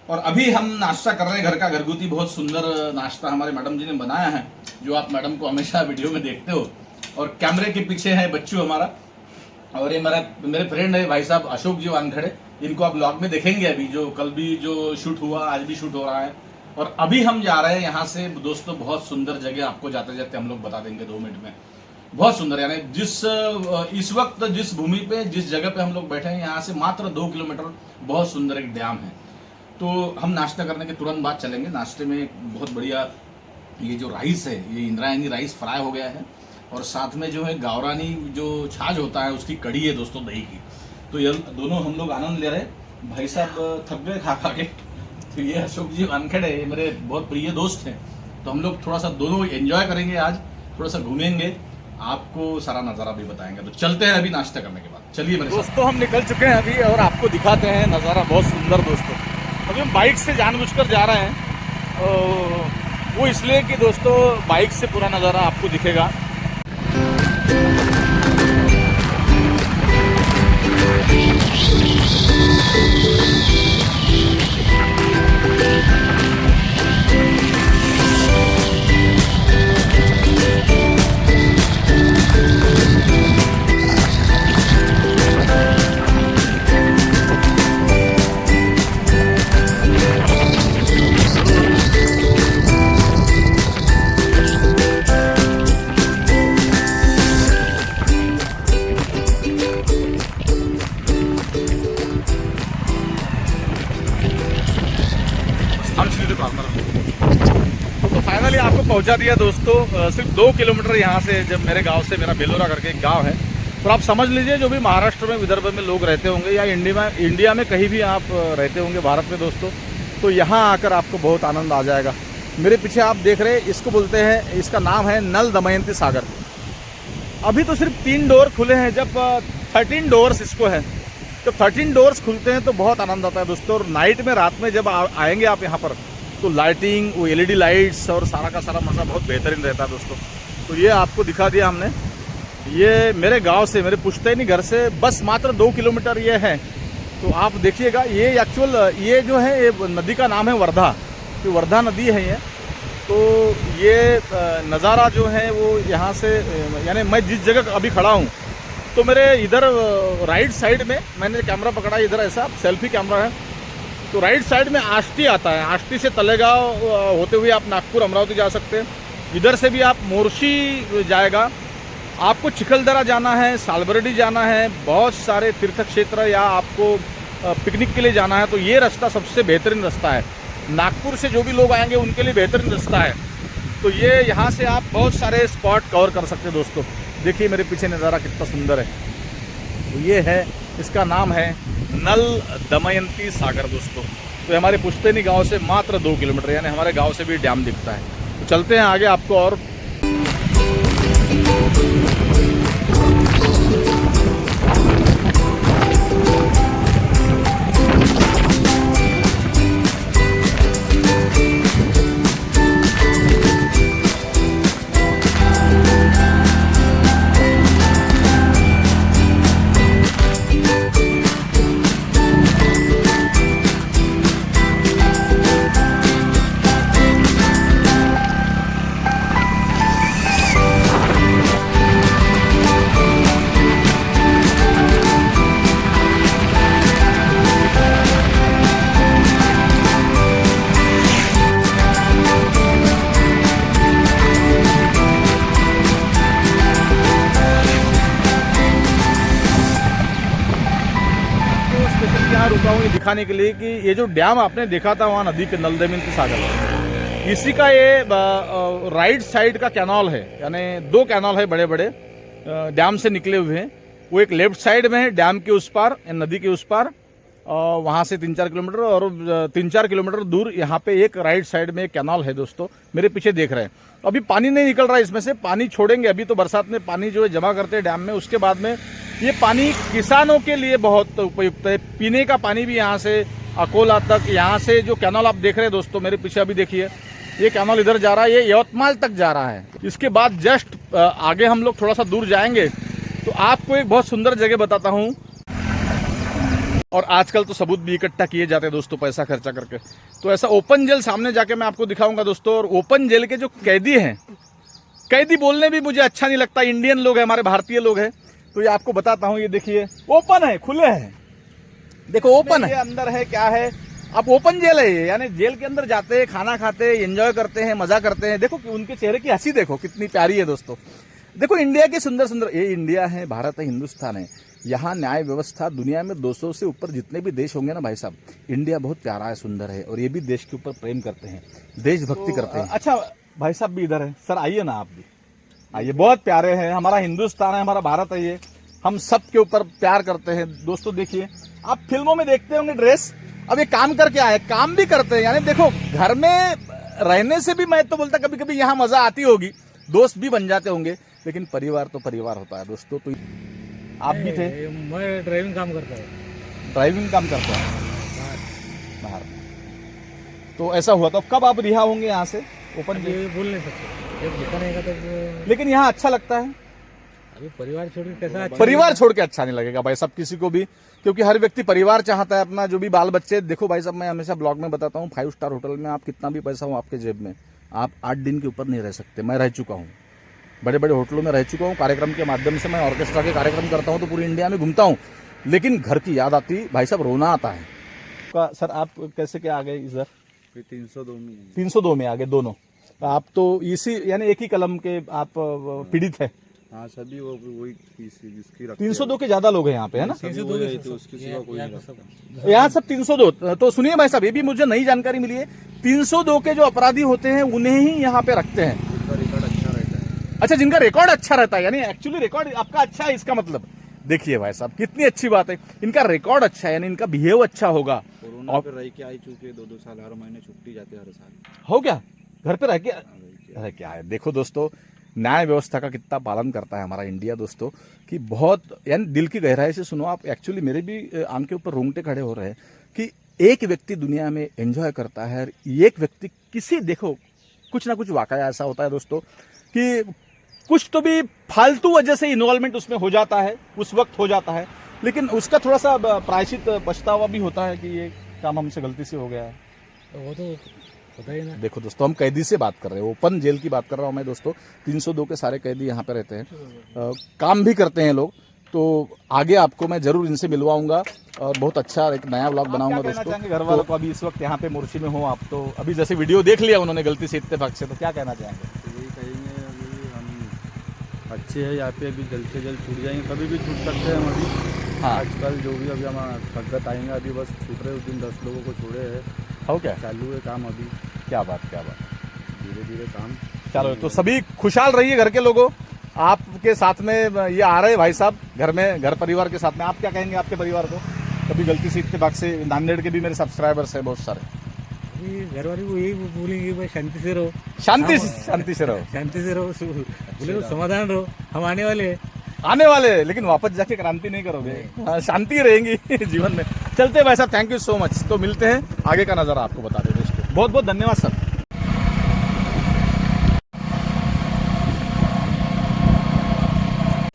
और अभी हम नाश्ता कर रहे हैं घर का घरगुती बहुत सुंदर नाश्ता हमारे मैडम जी ने बनाया है, जो आप मैडम को हमेशा वीडियो में देखते हो। और कैमरे के पीछे है बच्चू हमारा, और ये मेरे फ्रेंड है भाई साहब अशोक जी वानखड़े। इनको आप ब्लॉग में देखेंगे, अभी जो कल भी जो शूट हुआ आज भी शूट हो रहा है। और अभी हम जा रहे हैं यहाँ से दोस्तों, बहुत सुंदर जगह आपको जाते जाते हम लोग बता देंगे 2 मिनट में। बहुत सुंदर, यानी इस वक्त जिस भूमि पे जिस जगह पे हम लोग बैठे हैं यहाँ से मात्र 2 किलोमीटर बहुत सुंदर एक डैम है। तो हम नाश्ता करने के तुरंत बाद चलेंगे। नाश्ते में बहुत बढ़िया ये जो राइस है, ये इंद्रायणी राइस फ्राई हो गया है, और साथ में जो है गावरानी जो छाछ होता है उसकी कड़ी है दोस्तों, दही की। तो ये दोनों हम लोग आनंद ले रहे हैं। भाई साहब थक गए खा के। तो ये अशोक जी वानखड़े है, मेरे बहुत प्रिय दोस्त हैं। तो हम लोग थोड़ा सा दोनों एंजॉय करेंगे आज, थोड़ा सा घूमेंगे, आपको सारा नज़ारा भी बताएंगे। तो चलते हैं अभी नाश्ता करने के बाद। चलिए मेरे दोस्तों, हम निकल चुके हैं अभी और आपको दिखाते हैं नज़ारा बहुत सुंदर दोस्तों। अभी हम बाइक से जानबूझकर जा रहे हैं, वो इसलिए कि दोस्तों बाइक से पूरा नज़ारा आपको दिखेगा। तो फाइनली आपको पहुंचा दिया दोस्तों, सिर्फ 2 किलोमीटर यहाँ से, जब मेरे गांव से, मेरा बेलोरा करके एक गांव है। तो आप समझ लीजिए जो भी महाराष्ट्र में विदर्भ में लोग रहते होंगे या इंडिया में कहीं भी आप रहते होंगे भारत में दोस्तों, तो यहाँ आकर आपको बहुत आनंद आ जाएगा। मेरे पीछे आप देख रहे हैं, इसको बोलते हैं, इसका नाम है नल दमयंती सागर। अभी तो सिर्फ 3 डोर खुले हैं, जब 13 डोर्स इसको है। जब 13 डोर्स खुलते हैं तो बहुत आनंद आता है दोस्तों। और नाइट में, रात में जब आएंगे आप यहाँ पर, तो लाइटिंग, वो LED लाइट्स और सारा का सारा मज़ा बहुत बेहतरीन रहता है दोस्तों। तो ये आपको दिखा दिया हमने। ये मेरे गांव से, मेरे पुश्तैनी घर से बस मात्र 2 किलोमीटर ये है। तो आप देखिएगा, ये एक्चुअल ये जो है, ये नदी का नाम है वर्धा, तो वर्धा नदी है ये। तो ये नज़ारा जो है वो यहाँ से, यानी मैं जिस जगह अभी खड़ा हूँ, तो मेरे इधर राइट साइड में, मैंने कैमरा पकड़ा इधर, ऐसा सेल्फी कैमरा है, तो राइट साइड में आष्टी आता है। आष्टी से तलेगांव होते हुए आप नागपुर, अमरावती जा सकते हैं। इधर से भी आप मोर्शी जाएगा। आपको चिखलदरा जाना है, सालबर्डी जाना है, बहुत सारे तीर्थ क्षेत्र, या आपको पिकनिक के लिए जाना है, तो ये रास्ता सबसे बेहतरीन रास्ता है। नागपुर से जो भी लोग आएंगे उनके लिए बेहतरीन रास्ता है। तो ये यहाँ से आप बहुत सारे स्पॉट कवर कर सकते हैं दोस्तों। देखिए मेरे पीछे नज़ारा कितना सुंदर है। तो ये है, इसका नाम है नल दमयंती सागर दोस्तों। तो हमारे पुश्तैनी गांव से मात्र 2 किलोमीटर, यानी हमारे गांव से भी डैम दिखता है। तो चलते हैं आगे आपको और यहाँ रुका हूँ ये दिखाने के लिए कि ये जो डैम आपने देखा था वहाँ नदी के नल दमयंती सागर, इसी का ये राइट साइड का कैनाल है। यानी 2 कैनाल है बड़े बड़े डैम से निकले हुए हैं। वो एक लेफ्ट साइड में है डैम के उस पार, नदी के उस पार, वहाँ से 3-4 किलोमीटर, और 3-4 किलोमीटर दूर यहाँ पे एक राइट साइड में एक कैनाल है दोस्तों, मेरे पीछे देख रहे हैं। अभी पानी नहीं निकल रहा है इसमें से, पानी छोड़ेंगे अभी। तो बरसात में पानी जो है जमा करते हैं डैम में, उसके बाद में ये पानी किसानों के लिए बहुत उपयुक्त है। पीने का पानी भी यहाँ से अकोला तक, यहाँ से जो कैनाल आप देख रहे हैं दोस्तों मेरे पीछे, अभी देखिए ये कैनाल इधर जा रहा है, ये यवतमाल तक जा रहा है। इसके बाद जस्ट आगे हम लोग थोड़ा सा दूर जाएंगे तो आपको एक बहुत सुंदर जगह बताता हूँ। और आजकल तो सबूत भी इकट्ठा किए जाते हैं दोस्तों, पैसा खर्चा करके। तो ऐसा ओपन जेल सामने जाके मैं आपको दिखाऊंगा दोस्तों। और ओपन जेल के जो कैदी हैं, कैदी बोलने भी मुझे अच्छा नहीं लगता, इंडियन लोग हैं, हमारे भारतीय लोग हैं, तो ये आपको बताता हूँ। ये देखिए ओपन है, खुले हैं, देखो ओपन है, अंदर है क्या है। अब ओपन जेल है ये, यानी जेल के अंदर जाते हैं, खाना खाते हैं, एंजॉय करते हैं, मजा करते हैं। देखो कि उनके चेहरे की हंसी देखो कितनी प्यारी है दोस्तों। देखो इंडिया की सुंदर सुंदर, ये इंडिया है, भारत है, हिंदुस्तान है, यहाँ न्याय व्यवस्था दुनिया में 200 से ऊपर जितने भी देश होंगे ना भाई साहब, इंडिया बहुत प्यारा है, सुंदर है, और ये भी देश के ऊपर प्रेम करते हैं, देशभक्ति करते हैं। अच्छा भाई साहब भी इधर है, सर आइए ना, आप भी आइए, बहुत प्यारे हैं, हमारा हिंदुस्तान है, हमारा भारत है, ये हम सब के ऊपर प्यार करते हैं दोस्तों। देखिए आप फिल्मों में देखते होंगे ड्रेस, अब ये काम करके आए, काम भी करते हैं, यानी देखो घर में रहने से भी मैं तो बोलता कभी कभी यहाँ मजा आती होगी, दोस्त भी बन जाते होंगे, लेकिन परिवार तो परिवार होता है दोस्तों। तो आप भी थे? मैं ड्राइविंग काम करता हूँ। ड्राइविंग काम करते हैं बाहर। तो ऐसा हुआ, तो अब कब आप रिहा होंगे यहाँ से? ओपन ये बोल नहीं सकते, जब लिखा रहेगा तब। लेकिन यहाँ अच्छा लगता है, अभी परिवार छोड़ के कैसा अच्छा परिवार छोड़ के अच्छा नहीं लगेगा भाई साहब किसी को भी, क्योंकि हर व्यक्ति परिवार चाहता है अपना, जो भी बाल बच्चे। देखो भाई साहब मैं हमेशा ब्लॉग में बताता हूँ, 5 स्टार होटल में आप कितना भी पैसा हो आपके जेब में, आप 8 दिन के ऊपर नहीं रह सकते। मैं रह चुका हूँ, बड़े बड़े होटलों में रह चुका हूँ, कार्यक्रम के माध्यम से मैं ऑर्केस्ट्रा के कार्यक्रम करता हूँ तो पूरी इंडिया में घूमता हूँ, लेकिन घर की याद आती भाई साहब, रोना आता है। सर आप कैसे क्या आ गए इधर? 302 में आ गए दोनों। आप तो इसी यानी एक ही कलम के आप पीड़ित है? हाँ सभी वही जिसकी 302 के ज्यादा लोग हैं यहाँ पे, है ना? 302 तो उसके सिवा कोई नहीं रखता। यहाँ सब 302। तो सुनिए भाई साहब, ये भी मुझे नई जानकारी मिली है, 302 के जो अपराधी होते हैं उन्हें ही यहाँ पे रखते हैं। उनका रिकॉर्ड अच्छा रहता है। अच्छा, जिनका रिकॉर्ड अच्छा रहता है, यानी एक्चुअली रिकॉर्ड आपका अच्छा है, इसका मतलब देखिए भाई साहब कितनी अच्छी बात है, इनका रिकॉर्ड अच्छा है, यानी इनका बिहेव अच्छा होगा। कोरोना पे रह के आई चुके 2-2 साल, हर महीने छुट्टी जाते हर साल। हो गया घर पे रह के? अरे क्या है, देखो दोस्तों न्याय व्यवस्था का कितना पालन करता है हमारा इंडिया दोस्तों, कि बहुत यानी दिल की गहराई से सुनो आप। एक्चुअली मेरे भी आंख के ऊपर रोंगटे खड़े हो रहे हैं कि एक व्यक्ति दुनिया में एंजॉय करता है, एक व्यक्ति किसी, देखो कुछ ना कुछ वाकया ऐसा होता है दोस्तों कि कुछ तो भी फालतू वजह से इन्वॉल्वमेंट उसमें हो जाता है, उस वक्त हो जाता है, लेकिन उसका थोड़ा सा प्रायश्चित पछतावा भी होता है कि ये काम हमसे गलती से हो गया है। वो तो पता ही ना। देखो दोस्तों हम कैदी से बात कर रहे हैं, ओपन जेल की बात कर रहा हूँ मैं दोस्तों। 302 के सारे कैदी यहाँ पे रहते हैं, काम भी करते हैं लोग। तो आगे आपको मैं जरूर इनसे मिलवाऊंगा और बहुत अच्छा एक नया व्लॉग बनाऊंगा दोस्तों। घर वालों को अभी इस वक्त यहाँ पे मोर्शी में हो आप, तो अभी जैसे वीडियो देख लिया उन्होंने गलती से इत्तेफाक से, तो क्या कहना चाहेंगे? यही कहेंगे अभी हम अच्छे हैं यहाँ पे, अभी जल्द से जल्द छूट जाएंगे, कभी भी छूट सकते हैं हम अभी। हाँ आजकल जो भी अभी हमारा संकट आएंगे, अभी बस छूट रहे, उस दिन 10 लोगों को छोड़े हैं। हो क्या? चालू है काम अभी। क्या बात, क्या बात, धीरे धीरे काम चलो। तो सभी खुशहाल रहिए घर के लोगों, आपके साथ में ये आ रहे भाई साहब घर में, घर परिवार के साथ में। आप क्या कहेंगे आपके परिवार को? कभी गलती से इत्तेफाक से, नांदेड़ के भी मेरे सब्सक्राइबर्स हैं बहुत सारे, घर वाले को यही बोलेंगे भाई शांति से रहो, शांति से रहो, शांति से रहो, बोले समाधान रहो, हम आने वाले हैं, लेकिन वापस जाके क्रांति नहीं करोगे, हाँ, शांति रहेंगी जीवन में। चलते हैं भाई साहब, थैंक यू सो मच। तो मिलते हैं, आगे का नज़ारा आपको बता देंगे दोस्तों। बहुत बहुत धन्यवाद सर।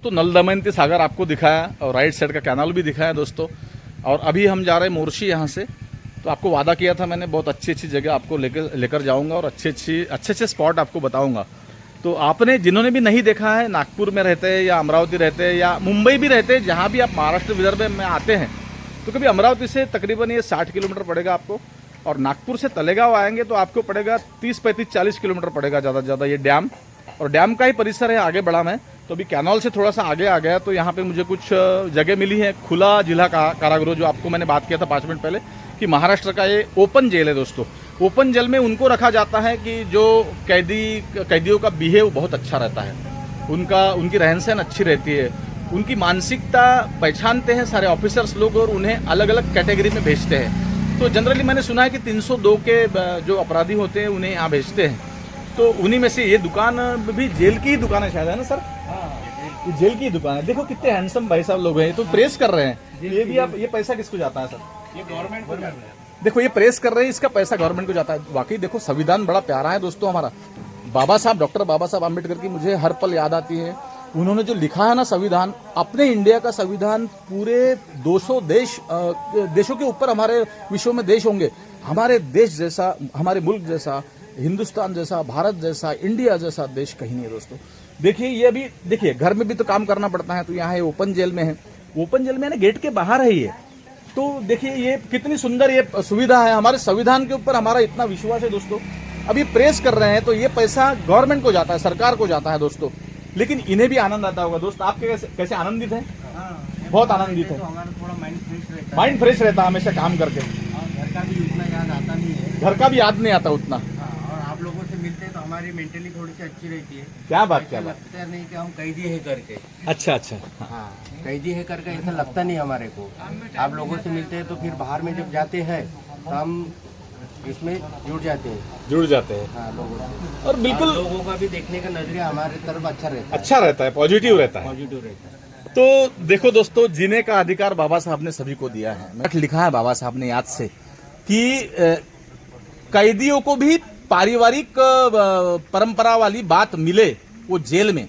तो नल दमयंती सागर आपको दिखाया और राइट साइड का कैनाल भी दिखाया दोस्तों। और अभी हम जा रहे हैं मोर्शी यहाँ से। तो आपको वादा किया था मैंने, बहुत अच्छी अच्छी जगह आपको लेकर जाऊँगा और अच्छे स्पॉट आपको बताऊँगा। तो आपने जिन्होंने भी नहीं देखा है, नागपुर में रहते हैं या अमरावती रहते हैं या मुंबई भी रहते हैं, जहाँ भी आप महाराष्ट्र विदर्भ में आते हैं, तो कभी अमरावती से तकरीबन ये 60 किलोमीटर पड़ेगा आपको, और नागपुर से तलेगांव आएंगे तो आपको पड़ेगा 30-35-40 किलोमीटर पड़ेगा ज़्यादा से ज़्यादा। ये डैम और डैम का ही परिसर है, आगे बढ़ा मैं तो अभी कैनाल से थोड़ा सा आगे आ गया, तो यहाँ पे मुझे कुछ जगह मिली है। खुला जिला कारागृह, जो आपको मैंने बात किया था 5 मिनट पहले, कि महाराष्ट्र का ये ओपन जेल है दोस्तों। ओपन जेल में उनको रखा जाता है कि जो कैदियों का बिहेव बहुत अच्छा रहता है, उनकी रहन सहन अच्छी रहती है, उनकी मानसिकता पहचानते हैं सारे ऑफिसर्स लोग और उन्हें अलग अलग कैटेगरी में भेजते हैं। तो जनरली मैंने सुना है कि 302 के जो अपराधी होते हैं उन्हें यहाँ भेजते हैं। तो उन्हीं में से ये दुकान भी जेल की ही दुकान है शायद, है ना सर? ये जेल की ही दुकान है। देखो कितने हैंडसम भाई साहब लोग हैं, तो प्रेस कर रहे हैं। ये भी आप, ये पैसा किसको जाता है सर? ये गवर्नमेंट को जाता है। देखो ये प्रेस कर रहे हैं, इसका पैसा गवर्नमेंट को जाता है। वाकई देखो संविधान बड़ा प्यारा है दोस्तों हमारा। बाबा साहब, डॉक्टर बाबा साहब अम्बेडकर की मुझे हर पल याद आती है। उन्होंने जो लिखा है ना संविधान, अपने इंडिया का संविधान पूरे 200 देशों के ऊपर हमारे विश्व में देश होंगे, हमारे देश जैसा, हमारे मुल्क जैसा, हिंदुस्तान जैसा, भारत जैसा, इंडिया जैसा देश कहीं नहीं है दोस्तों। देखिए ये अभी देखिए घर में भी तो काम करना पड़ता है, तो यहाँ ये ओपन जेल में है, ओपन जेल में गेट के बाहर है ये। तो देखिए ये कितनी सुंदर ये सुविधा है, हमारे संविधान के ऊपर हमारा इतना विश्वास है दोस्तों। अब ये प्रेस कर रहे हैं तो ये पैसा गवर्नमेंट को जाता है, सरकार को जाता है दोस्तों, लेकिन इन्हें भी आनंद आता होगा दोस्त। आप कैसे आनंदित हैं? बहुत आनंदित है, हमारा थोड़ा माइंड फ्रेश रहता है हमेशा काम करके, घर का भी उतना याद आता नहीं है। घर का भी याद नहीं आता उतना। और आप लोगों से मिलते हैं तो हमारी मेंटली थोड़ी सी अच्छी रहती है। क्या बात, क्या बात। लगता नहीं कि हम कैदी है करके। अच्छा अच्छा, हाँ, कैदी है करके ऐसा लगता नहीं हमारे को। आप लोगों से मिलते हैं तो फिर बाहर में जब जाते हैं तो हम इसमें जुड़ जाते हैं। हाँ, लोगों से। और बिल्कुल लोगों का भी देखने का नजरिया हमारे तरफ अच्छा रहता है, पॉजिटिव रहता है। पॉजिटिव रहता है। तो देखो दोस्तों, जीने का अधिकार बाबा साहब ने सभी को दिया है। लिखा है बाबा साहब ने याद से कि कैदियों को भी पारिवारिक परंपरा वाली बात मिले, वो जेल में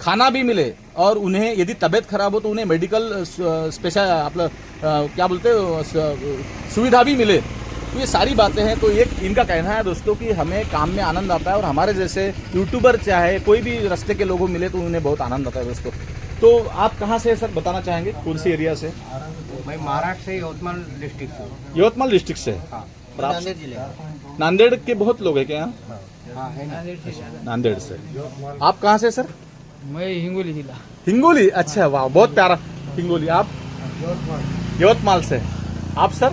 खाना भी मिले, और उन्हें यदि तबीयत खराब हो तो उन्हें मेडिकल स्पेशल आपला क्या बोलते सुविधा भी मिले। तो ये सारी बातें हैं। तो ये इनका कहना है दोस्तों कि हमें काम में आनंद आता है, और हमारे जैसे यूट्यूबर चाहे कोई भी रास्ते के लोगों मिले तो उन्हें बहुत आनंद आता है दोस्तों। तो आप कहाँ से सर बताना चाहेंगे, कौन सी एरिया से? मैं महाराष्ट्र से यवतमाल डिस्ट्रिक्ट से। यवतमाल डिस्ट्रिक्ट से? हाँ, और आप? नांदेड़ जिले का। नांदेड़ के बहुत लोग हैं क्या यहाँ? हाँ, है नांदेड़ से। आप कहाँ से सर? मैं हिंगोली जिला। हिंगोली, अच्छा वाह, बहुत प्यारा हिंगोली। आप? यवतमाल से। आप सर?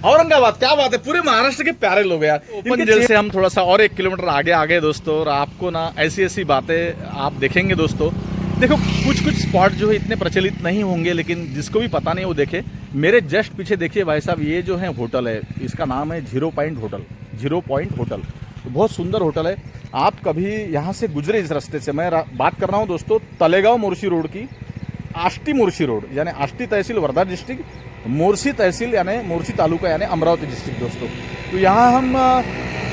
औरंगाबाद। क्या बात है, पूरे महाराष्ट्र के प्यारे लोग यार। ओपन जेल से हम थोड़ा सा और 1 किलोमीटर आगे आ गए दोस्तों, और आपको ना ऐसी ऐसी बातें आप देखेंगे दोस्तों। देखो कुछ स्पॉट जो है इतने प्रचलित नहीं होंगे, लेकिन जिसको भी पता नहीं वो देखे। मेरे जस्ट पीछे देखिए भाई साहब, ये जो है होटल है, इसका नाम है 0 पॉइंट होटल। 0 पॉइंट होटल तो बहुत सुंदर होटल है। आप कभी यहाँ से गुजरे इस रास्ते से, मैं बात कर रहा हूँ दोस्तों तलेगांव मोर्शी रोड की, आष्टी मोर्शी रोड, यानी आष्टी तहसील वर्धा डिस्ट्रिक्ट, मोर्शी तहसील यानी मोर्शी तालुका यानी अमरावती डिस्ट्रिक्ट दोस्तों। तो यहाँ हम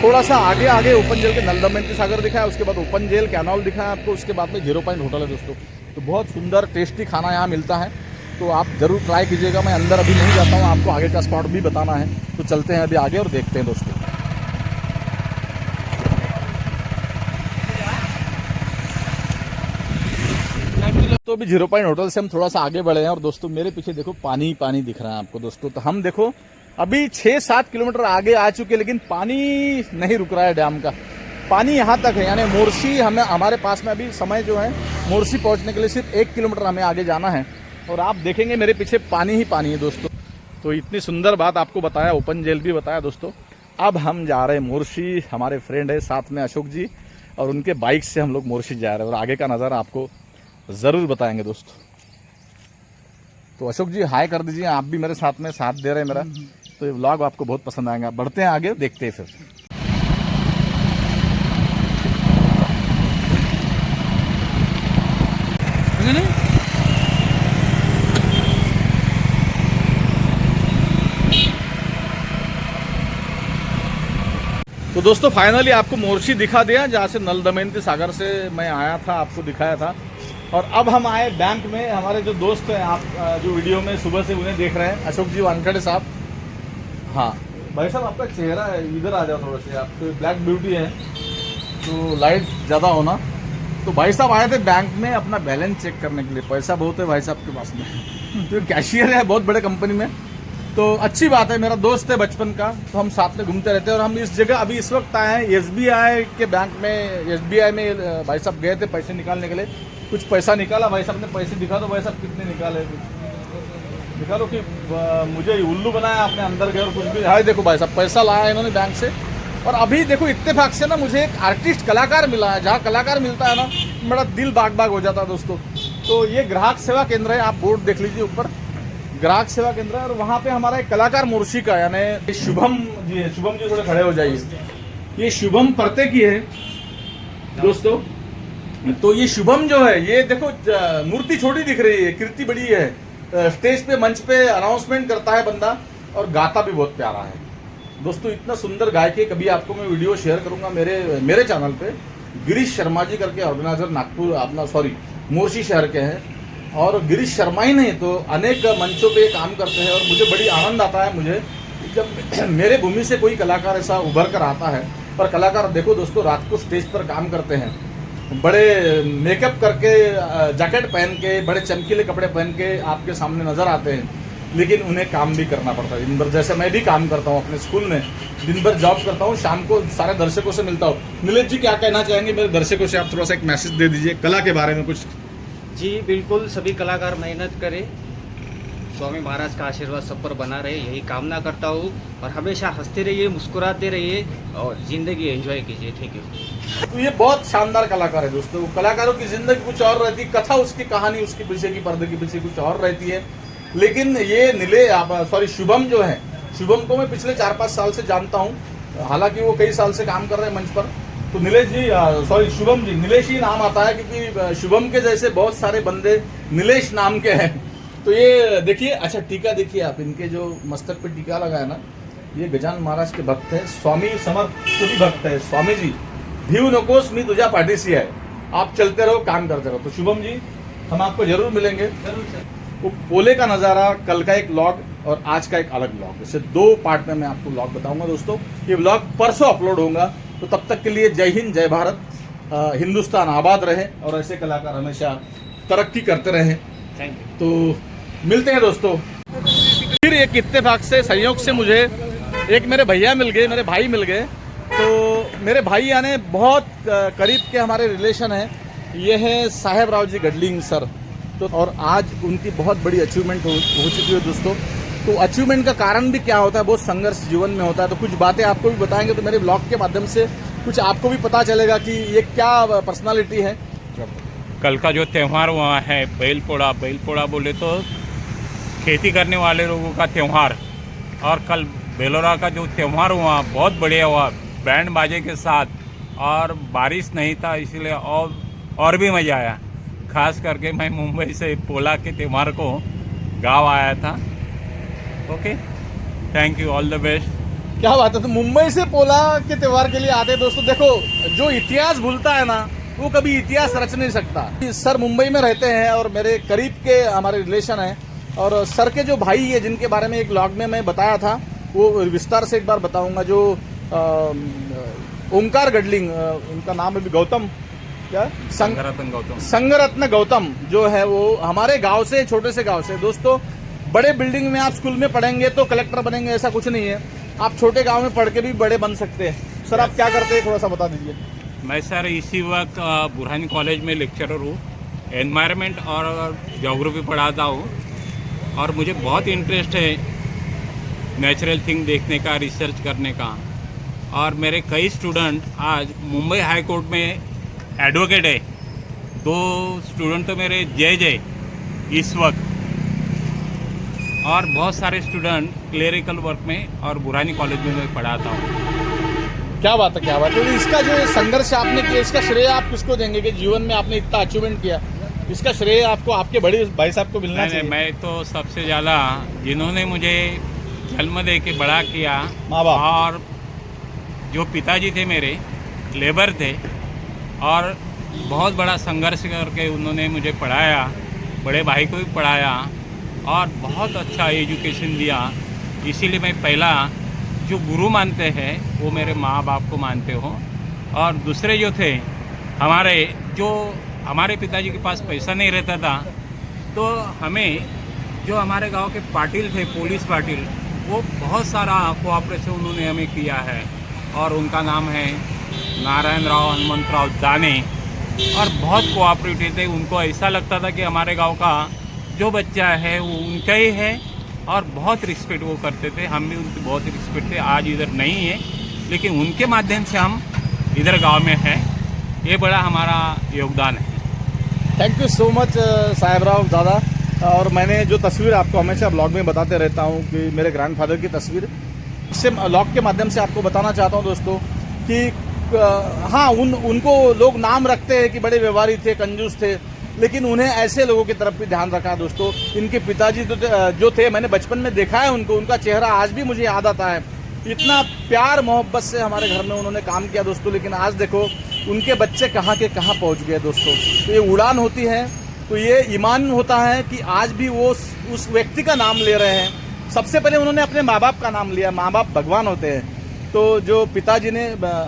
थोड़ा सा आगे ओपन जेल के नल दमयंती सागर दिखा है, उसके बाद ओपन जेल कैनाल दिखा है आपको, उसके बाद में 0 पॉइंट होटल है दोस्तों। तो बहुत सुंदर टेस्टी खाना यहाँ मिलता है, तो आप ज़रूर ट्राई कीजिएगा। मैं अंदर अभी नहीं जाता हूँ, आपको आगे का स्पॉट भी बताना है, तो चलते हैं अभी आगे और देखते हैं दोस्तों। तो अभी 0 पॉइंट होटल से हम थोड़ा सा आगे बढ़े हैं, और दोस्तों मेरे पीछे देखो पानी पानी दिख रहा है आपको दोस्तों। तो हम देखो अभी 6-7 किलोमीटर आगे आ चुके, लेकिन पानी नहीं रुक रहा है डैम का। पानी यहाँ तक है, यानी मोर्शी हमारे पास में अभी समय जो है मोर्शी पहुँचने के लिए सिर्फ 1 किलोमीटर हमें आगे जाना है, और आप देखेंगे मेरे पीछे पानी ही पानी है दोस्तों। तो इतनी सुंदर बात आपको बताया, ओपन जेल भी बताया दोस्तों। अब हम जा रहे हैं मोर्शी, हमारे फ्रेंड है साथ में अशोक जी, और उनके बाइक से हम लोग मोर्शी जा रहे हैं, और आगे का नज़ारा आपको ज़रूर बताएंगे दोस्तों। तो अशोक जी हाय कर दीजिए, आप भी मेरे साथ में साथ दे रहे हैं मेरा, तो ये व्लॉग आपको बहुत पसंद आएगा। बढ़ते हैं आगे, देखते हैं फिर। तो दोस्तों फाइनली आपको मोर्शी दिखा दिया, जहाँ से नल दमयंती सागर से मैं आया था, आपको दिखाया था। और अब हम आए बैंक में। हमारे जो दोस्त हैं, आप जो वीडियो में सुबह से उन्हें देख रहे हैं, अशोक जी वानखेड़े साहब। हाँ भाई साहब, आपका चेहरा है, इधर आ जाओ थोड़ा से, आप तो ब्लैक ब्यूटी है तो लाइट ज़्यादा होना। तो भाई साहब आए थे बैंक में अपना बैलेंस चेक करने के लिए। पैसा बहुत है भाई साहब के पास में, तो कैशियर है बहुत बड़े कंपनी में। तो अच्छी बात है, मेरा दोस्त है बचपन का, तो हम साथ में घूमते रहते हैं। और हम इस जगह अभी इस वक्त आए हैं SBI के बैंक में। SBI में भाई साहब गए थे पैसे निकालने के लिए, कुछ पैसा निकाला। भाई साहब ने पैसे दिखा दो, भाई साहब कितने निकाले, कुछ दिखा दो कि मुझे उल्लू बनाया आपने, अंदर गए और कुछ भी। हाय देखो भाई साहब पैसा लाया इन्होंने बैंक से। और अभी देखो इत्तेफाक से ना मुझे एक आर्टिस्ट कलाकार मिला है, जहाँ कलाकार मिलता है ना मेरा दिल बाग बाग हो जाता है दोस्तों। तो ये ग्राहक सेवा केंद्र है, आप बोर्ड देख लीजिए ऊपर, ग्राहक सेवा केंद्र है। और वहाँ पे हमारा एक कलाकार मोर्शी का यानी शुभम जी है। शुभम जी थोड़े खड़े हो जाइए। ये शुभम परते की है दोस्तों। तो ये शुभम जो है, ये देखो मूर्ति छोटी दिख रही है, कीर्ति बड़ी है। स्टेज पे मंच पे अनाउंसमेंट करता है बंदा, और गाता भी बहुत प्यारा है दोस्तों। इतना सुंदर गायक है, कभी आपको मैं वीडियो शेयर करूंगा मेरे चैनल पे, गिरीश शर्मा जी करके ऑर्गेनाइजर नागपुर अपना मोर्शी शहर के हैं। और गिरीश शर्मा ही नहीं तो अनेक मंचों पे काम करते हैं और मुझे बड़ी आनंद आता है मुझे जब मेरे भूमि से कोई कलाकार ऐसा उभर कर आता है। पर कलाकार देखो दोस्तों, रात को स्टेज पर काम करते हैं, बड़े मेकअप करके, जैकेट पहन के, बड़े चमकीले कपड़े पहन के आपके सामने नजर आते हैं, लेकिन उन्हें काम भी करना पड़ता है दिन भर। जैसे मैं भी काम करता हूँ अपने स्कूल में, दिन भर जॉब करता हूँ, शाम को सारे दर्शकों से मिलता हूँ। नीलेश जी क्या कहना चाहेंगे मेरे दर्शकों से? आप थोड़ा सा एक मैसेज दे दीजिए कला के बारे में कुछ। जी बिल्कुल, सभी कलाकार मेहनत करें, स्वामी महाराज का आशीर्वाद सब पर बना रहे, यही कामना करता हूँ। और हमेशा हंसते रहिए, मुस्कुराते रहिए और ज़िंदगी एंजॉय कीजिए। Thank you. तो ये बहुत शानदार कलाकार है दोस्तों। कलाकारों की जिंदगी कुछ और रहती है, कथा उसकी कहानी उसके पीछे की पर्दे के पीछे कुछ और रहती है। लेकिन ये शुभम जो है, शुभम को मैं पिछले 4-5 साल से जानता हूँ, हालांकि वो कई साल से काम कर रहे हैं मंच पर। तो नीलेश जी शुभम जी, नीलेश ही नाम आता है क्योंकि शुभम के जैसे बहुत सारे बंदे नीलेश नाम के हैं। तो ये देखिए, अच्छा टीका देखिए आप, इनके जो मस्तक पे टीका लगा है ना, ये गजानन महाराज के भक्त है, स्वामी समर्थ भी भक्त है। स्वामी जी भीव नकोस मी तुझा पाठीसी है, आप चलते रहो, काम करते रहो। तो शुभम जी, हम आपको जरूर मिलेंगे। जरूर सर। वो पोले का नज़ारा, कल का एक व्लॉग और आज का एक अलग व्लॉग, इसे 2 पार्ट में मैं आपको व्लॉग बताऊंगा दोस्तों। ये व्लॉग परसों अपलोड होगा, तो तब तक के लिए जय हिंद, जय भारत, हिंदुस्तान आबाद रहे और ऐसे कलाकार हमेशा तरक्की करते रहे। Thank you. तो मिलते हैं दोस्तों। फिर एक इत्तेफाक से, संयोग से मुझे एक मेरे भैया मिल गए, मेरे भाई मिल गए। तो मेरे भाई यानी बहुत करीब के हमारे रिलेशन हैं। ये है साहेब राव जी गडलिंग सर। तो और आज उनकी बहुत बड़ी अचीवमेंट हो चुकी है दोस्तों। तो अचीवमेंट का कारण भी क्या होता है, बहुत संघर्ष जीवन में होता है। तो कुछ बातें आपको भी बताएंगे, तो मेरे ब्लॉग के माध्यम से कुछ आपको भी पता चलेगा कि ये क्या पर्सनालिटी है। कल का जो त्यौहार हुआ है बैलपोड़ा बोले तो खेती करने वाले लोगों का त्यौहार, और कल बेलोरा का जो त्यौहार हुआ बहुत बढ़िया हुआ, बैंड बाजे के साथ, और बारिश नहीं था इसलिए और भी मज़ा आया। खास करके मैं मुंबई से पोला के त्यौहार को गाँव आया था। Okay, thank you, all the best. क्या बात है। तो मुंबई से पोला के त्यौहार के लिए आते हैं दोस्तों। देखो, जो इतिहास भूलता है ना, वो कभी इतिहास रच नहीं सकता। सर मुंबई में रहते हैं और मेरे करीब के हमारे रिलेशन हैं। और सर के जो भाई है, जिनके बारे में एक व्लॉग में मैं बताया था, वो विस्तार से एक बार बताऊंगा। जो ओंकार गडलिंग, उनका नाम है गौतम, क्या संगरत्न गौतम जो है, वो हमारे गांव से, छोटे से गांव से। दोस्तों, बड़े बिल्डिंग में आप स्कूल में पढ़ेंगे तो कलेक्टर बनेंगे ऐसा कुछ नहीं है, आप छोटे गांव में पढ़ के भी बड़े बन सकते हैं। सर आप क्या करते हैं, थोड़ा सा बता दीजिए। मैं सर इसी वक्त बुरहानी कॉलेज में लेक्चरर हूँ, एनवायरनमेंट और ज्योग्राफी पढ़ाता हूँ। और मुझे बहुत इंटरेस्ट है नेचुरल थिंग देखने का, रिसर्च करने का। और मेरे कई स्टूडेंट आज मुंबई हाई कोर्ट में एडवोकेट है। 2 स्टूडेंट तो मेरे जय इस वक्त, और बहुत सारे स्टूडेंट क्लेरिकल वर्क में और बुरहानी कॉलेज में मैं पढ़ाता हूँ। क्या बात है, क्या बात है। तो इसका जो संघर्ष आपने किया, इसका श्रेय आप किसको देंगे कि जीवन में आपने इतना अचीवमेंट किया? इसका श्रेय आपको आपके बड़े भाई साहब को मिलना चाहिए। मैं तो सबसे ज़्यादा जिन्होंने मुझे जन्म दे के बड़ा किया, माँ बाप, और जो पिताजी थे मेरे लेबर थे, और बहुत बड़ा संघर्ष करके उन्होंने मुझे पढ़ाया, बड़े भाई को भी पढ़ाया और बहुत अच्छा एजुकेशन दिया। इसीलिए मैं पहला जो गुरु मानते हैं वो मेरे माँ बाप को मानते हो। और दूसरे जो थे हमारे पिताजी के पास पैसा नहीं रहता था, तो हमें जो हमारे गांव के पाटिल थे, पुलिस पाटिल, वो बहुत सारा कोऑपरेशन उन्होंने हमें किया है। और उनका नाम है नारायण राव हनुमंतराव दाने, और बहुत कोऑपरेटिव थे। उनको ऐसा लगता था कि हमारे गांव का जो बच्चा है वो उनका ही है, और बहुत रिस्पेक्ट वो करते थे। हम भी उनकी बहुत रिस्पेक्ट थे। आज इधर नहीं है, लेकिन उनके माध्यम से हम इधर गांव में हैं। ये बड़ा हमारा योगदान है। थैंक यू सो मच साहेब राव दादा। और मैंने जो तस्वीर आपको हमेशा ब्लॉग में बताते रहता हूँ कि मेरे ग्रैंडफादर की तस्वीर, इससे ब्लॉग के माध्यम से आपको बताना चाहता हूँ दोस्तों कि हाँ, उनको लोग नाम रखते हैं कि बड़े व्यवहारी थे, कंजूस थे, लेकिन उन्हें ऐसे लोगों की तरफ भी ध्यान रखा दोस्तों। इनके पिताजी जो थे, मैंने बचपन में देखा है उनको, उनका चेहरा आज भी मुझे याद आता है। इतना प्यार मोहब्बत से हमारे घर में उन्होंने काम किया दोस्तों। लेकिन आज देखो उनके बच्चे कहाँ के कहाँ पहुँच गए दोस्तों। तो ये उड़ान होती है तो ये ईमान होता है कि आज भी वो उस व्यक्ति का नाम ले रहे हैं। सबसे पहले उन्होंने अपने माँ बाप का नाम लिया। माँ बाप भगवान होते हैं। तो जो पिताजी ने,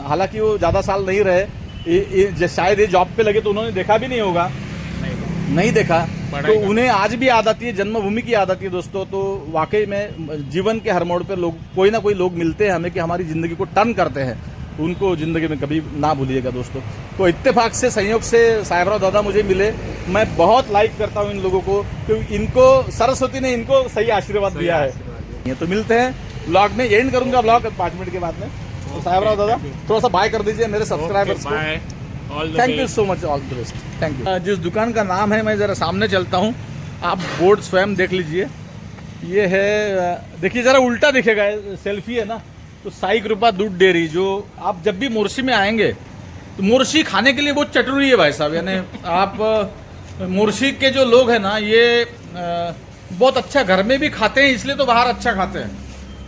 हालांकि वो ज़्यादा साल नहीं रहे, शायद ये जॉब पे लगे तो उन्होंने देखा भी नहीं होगा, नहीं देखा, तो उन्हें आज भी याद आती है, जन्मभूमि की याद आती है दोस्तों। तो वाकई में जीवन के हर मोड़ पर लोग, कोई ना कोई लोग मिलते हैं हमें कि हमारी ज़िंदगी को टर्न करते हैं। उनको ज़िंदगी में कभी ना भूलिएगा दोस्तों। तो इत्तेफाक से, संयोग से साहेबराव दादा मुझे मिले। मैं बहुत लाइक करता हूँ इन लोगों को, क्योंकि इनको सरस्वती ने इनको सही आशीर्वाद दिया है। तो मिलते हैं ब्लॉग में, एंड करूँगा ब्लॉग 5 मिनट के बाद में। तो साहेबराव दादा थोड़ा सा बाय कर दीजिए मेरे सब्सक्राइबर्स को। Thank you so much, all the best, thank you. जिस दुकान का नाम है, मैं ज़रा सामने चलता हूँ, आप बोर्ड स्वयं देख लीजिए। ये है, देखिए ज़रा उल्टा दिखेगा, सेल्फी है ना। तो साई कृपा दूध डेयरी, जो आप जब भी मोर्शी में आएंगे तो मोर्शी खाने के लिए बहुत चटुरी है भाई साहब। यानी आप मोर्शी के जो लोग हैं ना, ये बहुत अच्छा घर में भी खाते हैं, इसलिए तो बाहर अच्छा खाते हैं।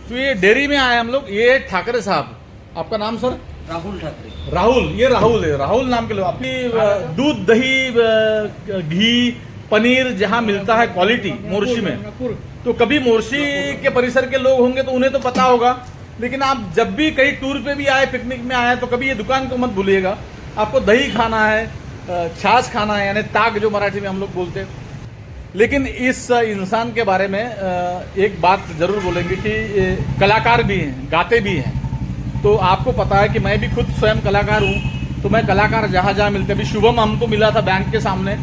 तो ये डेयरी में आए हम लोग। ये ठाकरे साहब, आपका नाम सर? राहुल ठाकरे। राहुल, ये राहुल है, राहुल नाम के लोग। आपकी दूध, दही, घी, पनीर जहाँ मिलता है क्वालिटी मोर्शी में, तो कभी मोर्शी के परिसर के लोग होंगे तो उन्हें तो पता होगा। लेकिन आप जब भी कहीं टूर पे भी आए, पिकनिक में आए, तो कभी ये दुकान को मत भूलिएगा। आपको दही खाना है, छाछ खाना है, यानी ताक जो मराठी में हम लोग बोलते हैं। लेकिन इस इंसान के बारे में एक बात जरूर बोलेंगे कि कलाकार भी हैं, गाते भी हैं। तो आपको पता है कि मैं भी खुद स्वयं कलाकार हूँ। तो मैं कलाकार जहाँ जहाँ मिलते, अभी शुभम हमको मिला था बैंक के सामने,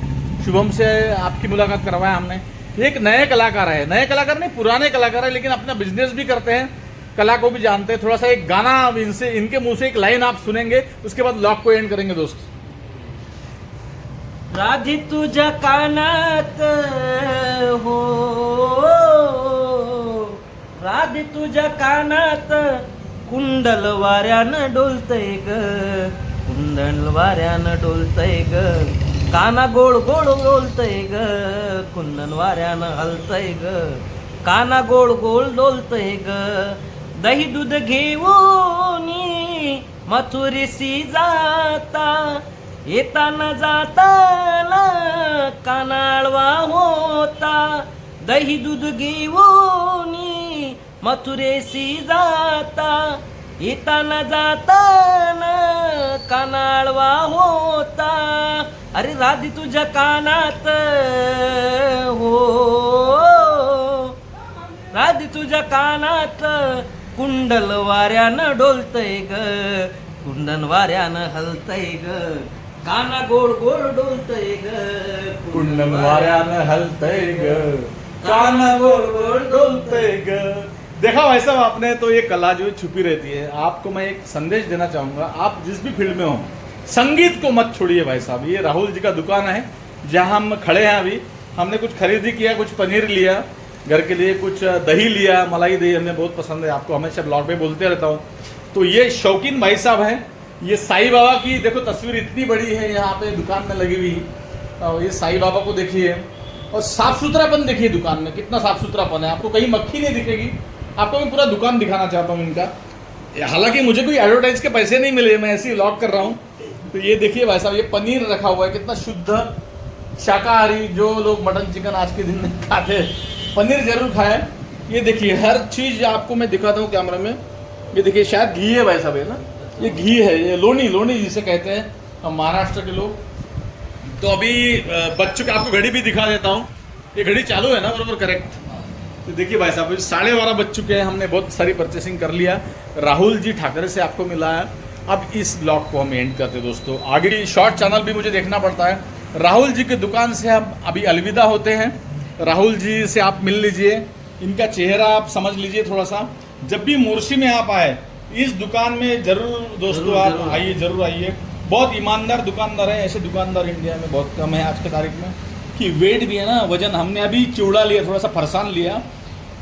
शुभम से आपकी मुलाकात करवाया हमने। एक नए कलाकार है, नए कलाकार नहीं, पुराने कलाकार है, लेकिन अपना बिजनेस भी करते हैं, कला को भी जानते हैं। थोड़ा सा एक गाना इनसे, इनके मुंह से एक लाइन आप सुनेंगे, उसके बाद ब्लॉग को एंड करेंगे दोस्त। राधी तुझ्या कानात हो, राधी तुझ्या कानात कुंडल वाऱ्यानं डोलतय ग, कुंडल वाऱ्यानं डोलतय ग, काना गोड गोड डोलतय ग, कुंडल वाऱ्यानं हलतय ग, काना गोड गोड डोलतय ग, दही दूध घेऊनी मथुरीसी जाता, येताना जाताना कानाळवा होता, दही दूध घेऊनी मथुरेसी जाता, येताना जाताना कानाळवा होता, अरे राधी तुझ्या कानात हो, राधी तुझ्या कानात कुंडल वाऱ्यानं डोलतय ग, कुंडन वाऱ्यानं हलतय ग, काना गोड गोड डोलतय ग, कुंडल वाऱ्यानं हलतय ग, काना गोड गोड डोलतय ग। देखा भाई साहब आपने, तो ये कला जो छुपी रहती है। आपको मैं एक संदेश देना चाहूँगा, आप जिस भी फील्ड में हो, संगीत को मत छोड़िए भाई साहब। ये राहुल जी का दुकान है जहाँ हम खड़े हैं अभी। हमने कुछ खरीदी किया, कुछ पनीर लिया घर के लिए, कुछ दही लिया, मलाई दही हमें बहुत पसंद है, आपको हमेशा ब्लॉग पे बोलते रहता हूँ। तो ये शौकीन भाई साहब हैं। ये साईं बाबा की देखो तस्वीर इतनी बड़ी है यहाँ पे दुकान में लगी हुई। और ये साईं बाबा को देखिए, और साफ सुथरापन देखिए दुकान में, कितना साफ सुथरापन है। आपको कहीं मक्खी नहीं दिखेगी। आपको मैं पूरा दुकान दिखाना चाहता हूँ इनका। हालांकि मुझे कोई एडवर्टाइज के पैसे नहीं मिले, मैं ऐसे ही व्लॉग कर रहा हूँ। तो ये देखिए भाई साहब, ये पनीर रखा हुआ है, कितना शुद्ध शाकाहारी। जो लोग मटन चिकन आज के दिन में खाते हैं, पनीर जरूर खाएं। ये देखिए हर चीज़ आपको मैं दिखाता हूँ कैमरा में। ये देखिए शायद घी है भाई साहब, है ना, ये घी है, ये लोनी, लोनी जिसे कहते हैं हम महाराष्ट्र के लोग। तो अभी बच्चों के आपको घड़ी भी दिखा देता हूँ। ये घड़ी चालू है ना बराबर, करेक्ट। तो देखिए भाई साहब 12:30 बज चुके हैं। हमने बहुत सारी परचेसिंग कर लिया। राहुल जी ठाकरे से आपको मिला है। अब इस ब्लॉग को हम एंड करते हैं दोस्तों। आगे शॉर्ट चैनल भी मुझे देखना पड़ता है। राहुल जी की दुकान से हम अभी अलविदा होते हैं। राहुल जी से आप मिल लीजिए, इनका चेहरा आप समझ लीजिए थोड़ा सा। जब भी मोर्शी में आप आए, इस दुकान में जरूर दोस्तों आप आइए, जरूर आइए। बहुत ईमानदार दुकानदार है। ऐसे दुकानदार इंडिया में बहुत कम है आज की तारीख में, कि वेट भी है ना, वजन। हमने अभी चिवड़ा लिया, थोड़ा सा फरसान लिया,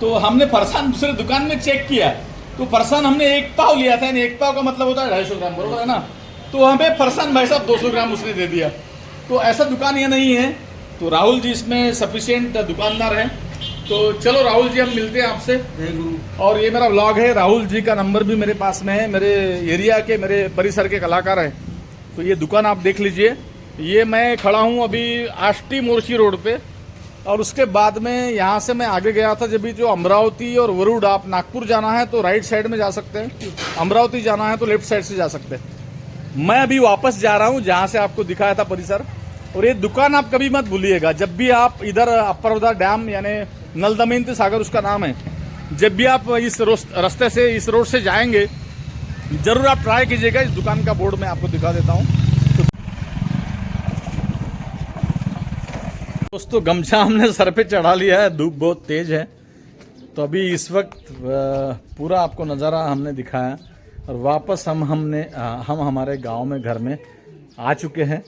तो हमने फरसान दूसरे दुकान में चेक किया, तो फरसान हमने 1 पाव लिया था। यानी 1 पाव का मतलब होता है 250 ग्राम, बरोबर है ना। तो हमें फरसान भाई साहब 200 ग्राम उसने दे दिया। तो ऐसा दुकान ये नहीं है। तो राहुल जी इसमें सफिशिएंट दुकानदार है। तो चलो राहुल जी, हम मिलते हैं आपसे। जय गुरु। और ये मेरा व्लॉग है, राहुल जी का नंबर भी मेरे पास में है, मेरे एरिया के, मेरे परिसर के कलाकार हैं। तो ये दुकान आप देख लीजिए। ये मैं खड़ा हूँ अभी आष्टी मोर्शी रोड पे, और उसके बाद में यहाँ से मैं आगे गया था जब भी, जो अमरावती और वरुड, आप नागपुर जाना है तो राइट साइड में जा सकते हैं, अमरावती जाना है तो लेफ्ट साइड से जा सकते हैं। मैं अभी वापस जा रहा हूँ जहाँ से आपको दिखाया था परिसर। और ये दुकान आप कभी मत भूलिएगा, जब भी आप इधर अपर डैम यानी नल दमयंती सागर उसका नाम है, जब भी आप इस रास्ते से, इस रोड से जाएंगे, जरूर आप ट्राई कीजिएगा। इस दुकान का बोर्ड मैं आपको दिखा देता हूँ। दोस्तों, गमछा हमने सर पे चढ़ा लिया है, धूप बहुत तेज है, तो अभी इस वक्त पूरा आपको नज़ारा हमने दिखाया और वापस हम हमारे गांव में, घर में आ चुके हैं।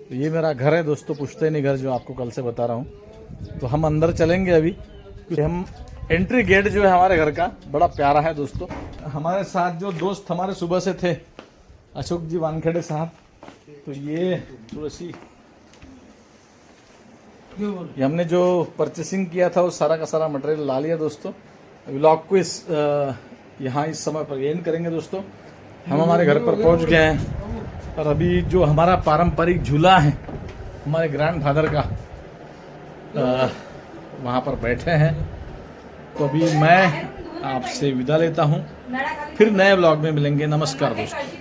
तो ये मेरा घर है दोस्तों, पुश्तैनी घर, जो आपको कल से बता रहा हूँ। तो हम अंदर चलेंगे अभी, क्योंकि हम एंट्री गेट जो है हमारे घर का बड़ा प्यारा है दोस्तों। हमारे साथ जो दोस्त हमारे सुबह से थे, अशोक जी वानखेड़े साहब, तो ये तुलसी, ये हमने जो परचेसिंग किया था वो सारा का सारा मटेरियल ला लिया दोस्तों। व्लॉग को यहाँ इस समय पर एंड करेंगे दोस्तों। हम हमारे घर पर पहुंच गए हैं और अभी जो हमारा पारंपरिक झूला है हमारे ग्रैंडफादर का, वहाँ पर बैठे हैं। तो अभी मैं आपसे विदा लेता हूँ, फिर नए व्लॉग में मिलेंगे। नमस्कार दोस्तों।